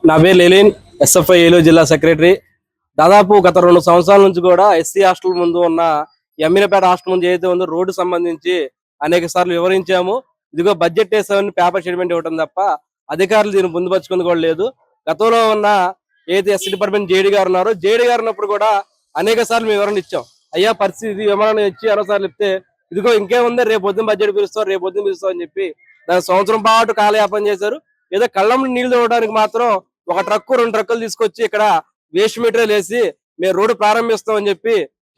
నా పేరు లెలిన్, ఎస్ఎఫ్ఐ ఏలూరు జిల్లా సెక్రటరీ. దాదాపు గత 2 సంవత్సరాల నుంచి కూడా ఎస్సీ హాస్టల్ ముందు ఉన్న ఎమ్మినపేట హాస్టల్ ముందు ఏదైతే ఉందో రోడ్డు సంబంధించి అనేక సార్లు వివరించాము. ఇదిగో బడ్జెట్ వేసామని పేపర్ స్టేట్మెంట్ ఇవ్వడం తప్ప అధికారులు దీన్ని పొందుపరుచుకుంది కూడా లేదు. గతంలో ఉన్న ఏదైతే ఎస్సీ డిపార్ట్మెంట్ జేడీ గారు ఉన్నారో, జేడీ గారు ఉన్నప్పుడు కూడా అనేక సార్లు మేము వివరణ ఇచ్చాం. అయ్యా పరిస్థితి వివరణ ఇచ్చి 60 సార్లు ఇస్తే ఇదిగో ఇంకేముంది, రేపు పొద్దున్న బడ్జెట్ పిలుస్తాం, రేపు పొద్దున్న పిలుస్తాం అని చెప్పి దాని సంవత్సరం పాటు కాలయాపన చేశారు. ఏదో కళ్ళం నీళ్లు తోడడానికి మాత్రం ఒక ట్రక్కు 2 ట్రక్కులు తీసుకొచ్చి ఇక్కడ వేస్ట్ మెటీరియల్ వేసి మేము రోడ్డు ప్రారంభిస్తాం అని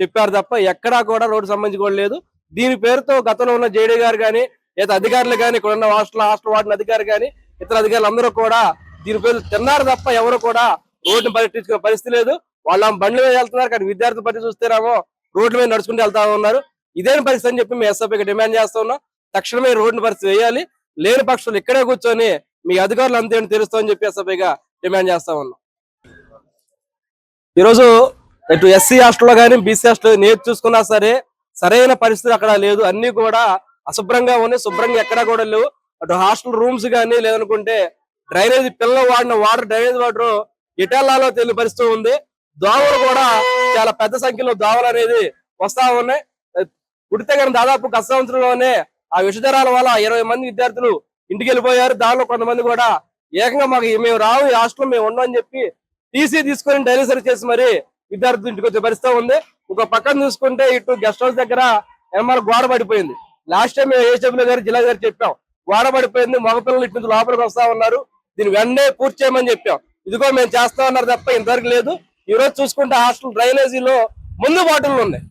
చెప్పారు తప్ప ఎక్కడా కూడా రోడ్డు సంబంధించి కూడా లేదు. దీని పేరుతో గతంలో ఉన్న జేడీ గారు కానీ లేదా అధికారులు కానీ ఇక్కడ ఉన్న హాస్టల్ వార్డుల అధికారి కానీ ఇతర అధికారులు అందరూ కూడా దీని పేరు తిన్నారు తప్ప ఎవరు కూడా రోడ్డును పట్టించుకునే పరిస్థితి లేదు. వాళ్ళ బండ్ల మీద వెళ్తున్నారు, కానీ విద్యార్థుల పరిస్థితి చూస్తేనేమో రోడ్ల మీద నడుచుకుంటూ వెళ్తా ఉన్నారు. ఇదేని పరిస్థితి అని చెప్పి మేము ఎస్ఎఫ్ఐకి డిమాండ్ చేస్తా ఉన్నాం. తక్షణమే రోడ్డు పరిస్థితి వేయాలి, లేని పక్షులు ఇక్కడే కూర్చొని మీ అధికారులు అంతే తెలుస్తామని చెప్పి ఎస్ఎఫ్ఐగా డిమాండ్ చేస్తా ఉన్నాం. ఈరోజు ఇటు ఎస్సీ హాస్టల్లో కానీ బీసీ హాస్టల్ నేర్చు చూసుకున్నా సరే సరైన పరిస్థితి అక్కడ లేదు. అన్ని కూడా అశుభ్రంగా ఉన్నాయి, శుభ్రంగా ఎక్కడా కూడా లేవు. అటు హాస్టల్ రూమ్స్ కానీ లేదనుకుంటే డ్రైనేజ్ పిల్లలు వాడిన వాటర్ డ్రైనేజ్ వాటర్ ఇటాలాలో తెలియని పరిస్థితి ఉంది. దోమలు కూడా చాలా పెద్ద సంఖ్యలో దోమలు అనేది వస్తా ఉన్నాయి. పుడితే కానీ దాదాపు గత సంవత్సరంలోనే ఆ విషజ్వరాల వల్ల 20 మంది విద్యార్థులు ఇంటికి వెళ్ళిపోయారు. దానిలో కొంతమంది కూడా ఏకంగా మాకు మేము రావు, ఈ హాస్టల్ మేము ఉన్నాం అని చెప్పి టీసీ తీసుకొని డైలీ చేసి మరి విద్యార్థులు ఇంటికి వచ్చే పరిస్థితి ఉంది. ఒక పక్కన చూసుకుంటే ఇటు గెస్ట్ హౌస్ దగ్గర ఎనమాల గోడ పడిపోయింది. లాస్ట్ టైం మేము ఏసీపీ గారు జిల్లా గారు చెప్పాం, గోడ పడిపోయింది, మగపిల్లలు ఇటు నుంచి లోపలికి వస్తా ఉన్నారు, దీన్ని వెంటనే పూర్తి చేయమని చెప్పాం. ఇదిగో మేము చేస్తా ఉన్నారు తప్ప ఇంతవరకు లేదు. ఈ రోజు చూసుకుంటే హాస్టల్ డ్రైనేజీలో ముందు బాటిల్ ఉన్నాయి,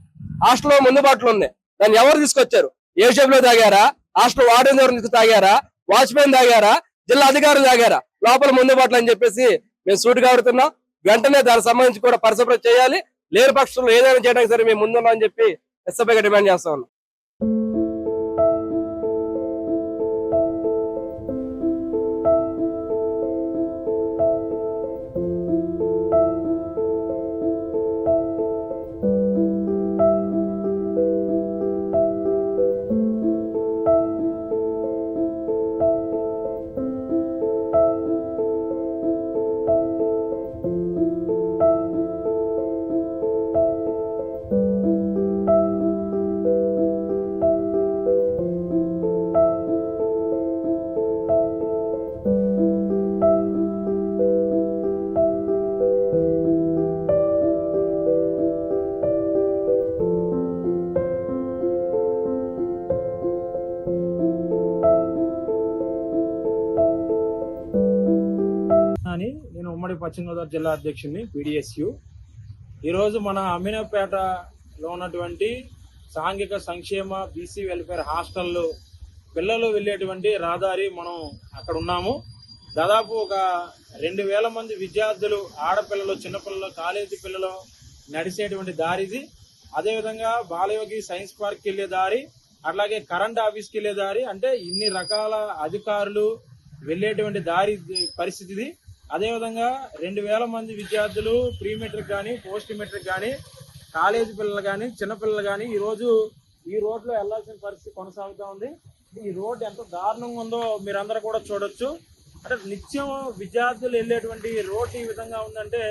హాస్టల్లో ముందు బాటిల్ ఉన్నాయి. దాన్ని ఎవరు తీసుకొచ్చారు? ఏసీపీలో తాగారా, హాస్టల్ వార్డెన్ ఎవరు తీసుకు తాగారా, వాచ్మెన్ తాగారా, జిల్లా అధికారులు తాగారా? లోపల ముందు బాటిల్ అని చెప్పేసి మేము సూటిగా అడుగుతున్నాం. వెంటనే దానికి సంబంధించి కూడా పరిశుభ్రత చేయాలి, లేని పక్షంలో ఏదైనా చేయడానికి సరే మేము ముందున్నాం అని చెప్పి ఎస్ఎఫ్ఐగా డిమాండ్ చేస్తా ఉన్నాం. నేను ఉమ్మడి పశ్చిమ గోదావరి జిల్లా అధ్యక్షుడిని పీడిఎస్యు. ఈరోజు మన అమీనాపేటలో ఉన్నటువంటి సాంఘిక సంక్షేమ బీసీ వెల్ఫేర్ హాస్టల్లో పిల్లలు వెళ్ళేటువంటి రహదారి మనం అక్కడ ఉన్నాము. దాదాపు ఒక 2000 మంది విద్యార్థులు, ఆడపిల్లలు, చిన్నపిల్లలు, కాలేజీ పిల్లలు నడిచేటువంటి దారి ఇది. అదేవిధంగా బాలయోగి సైన్స్ పార్క్కి వెళ్ళే దారి, అట్లాగే కరెంట్ ఆఫీస్కి వెళ్ళే దారి, అంటే ఇన్ని రకాల అధికారులు వెళ్ళేటువంటి దారి పరిస్థితి ఇది. అదేవిధంగా 2000 మంది విద్యార్థులు ప్రీ మెట్రిక్ కానీ పోస్ట్ మెట్రిక్ కానీ కాలేజీ పిల్లలు కానీ చిన్నపిల్లలు కానీ ఈరోజు ఈ రోడ్లో వెళ్లాల్సిన పరిస్థితి కొనసాగుతూ ఉంది. ఈ రోడ్డు ఎంత దారుణంగా ఉందో మీరందరూ కూడా చూడొచ్చు. అంటే నిత్యం విద్యార్థులు వెళ్ళేటువంటి రోడ్డు ఈ విధంగా ఉందంటే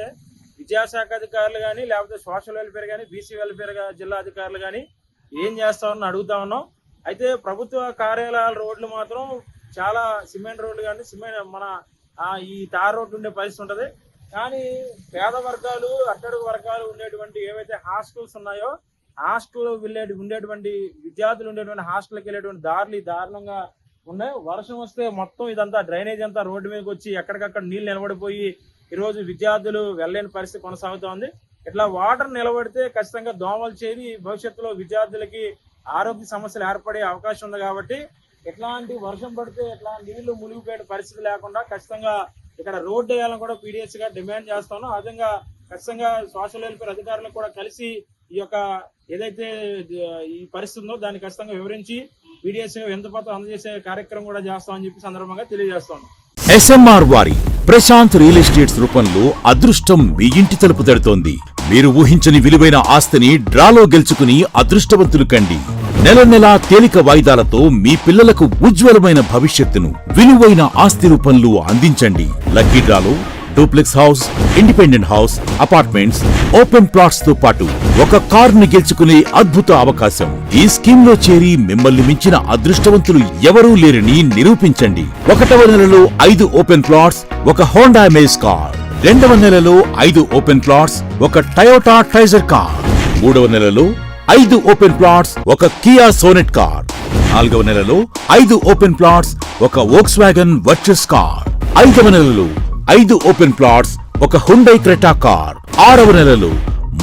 విద్యాశాఖ అధికారులు కానీ లేకపోతే సోషల్ వెల్ఫేర్ కానీ బీసీ వెల్ఫేర్ జిల్లా అధికారులు కానీ ఏం చేస్తామని అడుగుతా ఉన్నాం. అయితే ప్రభుత్వ కార్యాలయాల రోడ్లు మాత్రం చాలా సిమెంట్ రోడ్లు కానీ మన ఈ తార్ రోడ్లు ఉండే పరిస్థితి ఉంటుంది. కానీ పేద వర్గాలు, అట్టడుగు వర్గాలు ఉండేటువంటి ఏవైతే హాస్టల్స్ ఉన్నాయో హాస్టల్ ఉండేటువంటి విద్యార్థులు ఉండేటువంటి హాస్టల్కి వెళ్ళేటువంటి దారులు దారుణంగా ఉన్నాయి. వర్షం వస్తే మొత్తం ఇదంతా డ్రైనేజ్ అంతా రోడ్డు మీదకి వచ్చి ఎక్కడికక్కడ నీళ్లు నిలబడిపోయి ఈరోజు విద్యార్థులు వెళ్ళలేని పరిస్థితి కొనసాగుతోంది. ఇట్లా వాటర్ నిలబడితే ఖచ్చితంగా దోమలు చేరి భవిష్యత్తులో విద్యార్థులకి ఆరోగ్య సమస్యలు ఏర్పడే అవకాశం ఉంది. కాబట్టి ఎట్లాంటి వర్షం పడితే ఎట్లా నీళ్లు మునిగిపోయే పరిస్థితి లేకుండా ఖచ్చితంగా ఇక్కడ రోడ్డు వేయాలని కూడా పీడిఎస్ గా డిమాండ్ చేస్తాను. అదేవిధంగా ఖచ్చితంగా సోషల్ వెల్ఫేర్ అధికారులకు కూడా కలిసి ఈ యొక్క ఏదైతే ఈ పరిస్థితి ఉందో దాన్ని ఖచ్చితంగా వివరించి పీడిఎస్ ఎంతపాతం అందజేసే కార్యక్రమం కూడా చేస్తామని చెప్పి సందర్భంగా తెలియజేస్తాను. ఎస్ఎంఆర్ వారి ప్రశాంత్ రియల్ ఎస్టేట్స్ రూపంలో అదృష్టం మీ ఇంటి తలుపు తడుతోంది. మీరు ఊహించని విలువైన ఆస్తిని డ్రాలో గెలుచుకుని అదృష్టవంతులు కండి. నెల నెలా తేలిక వాయిదాలతో మీ పిల్లలకు ఉజ్వలమైన భవిష్యత్తును విలువైన ఆస్తి రూపంలో అందించండి. లక్కీ డ్రాలో duplex house, independent house, apartments, open plots తో పాటు ఒక కారుని గెలుచుకునే అద్భుత అవకాశం. ఈ స్కీమ్ లో చేరి మిమ్మల్ని మించిన అదృష్టవంతులు ఎవరూ లేరని నిరూపించండి. 1వ నెలలో 5 ఓపెన్ ప్లాట్స్, ఒక హోండా అమేజ్ కార్. 2వ నెలలో 5 ఓపెన్ ప్లాట్స్, ఒక టయోటా ట్రైజర్ కార్. 3వ నెలలో 5 ఓపెన్ ప్లాట్స్, ఒక కియా సోనెట్ కార్. 4వ నెలలో 5 ఓపెన్ ప్లాట్స్, ఒక వోక్స్వాగన్ వర్చస్ కార్. 5వ నెలలో 5 ఓపెన్ ప్లాట్స్, ఒక హుండై క్రెటా కార్. 6వ నెలలో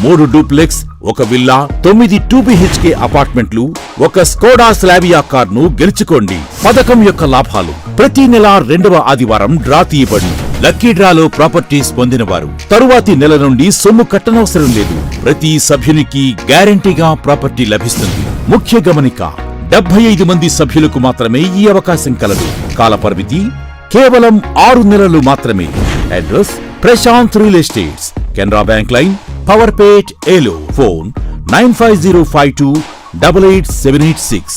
3 డూప్లెక్స్, ఒక విల్లా, 9 2BHK అపార్ట్మెంట్లు, ఒక స్కోడా స్లావియా కార్ ను గెలుచుకోండి. పథకం యొక్క లాభాలు: ప్రతి నెల 2వ ఆదివారం డ్రా తీయబడి లక్కీ డ్రాలో ప్రాపర్టీస్ పొందినవారు తరువాతి నెల నుండి సొమ్ము కట్టనవసరం లేదు. ప్రతి సభ్యునికి గ్యారంటీగా ప్రాపర్టీ లభిస్తుంది. ముఖ్య గమనిక: 75 మంది సభ్యులకు మాత్రమే ఈ అవకాశం కలదు. కాల పరిమితి కేవలం 6 నెలలు మాత్రమే. Address: Prashant real estates, Canara bank line, Powerpet, Eluru. Phone 9505288786.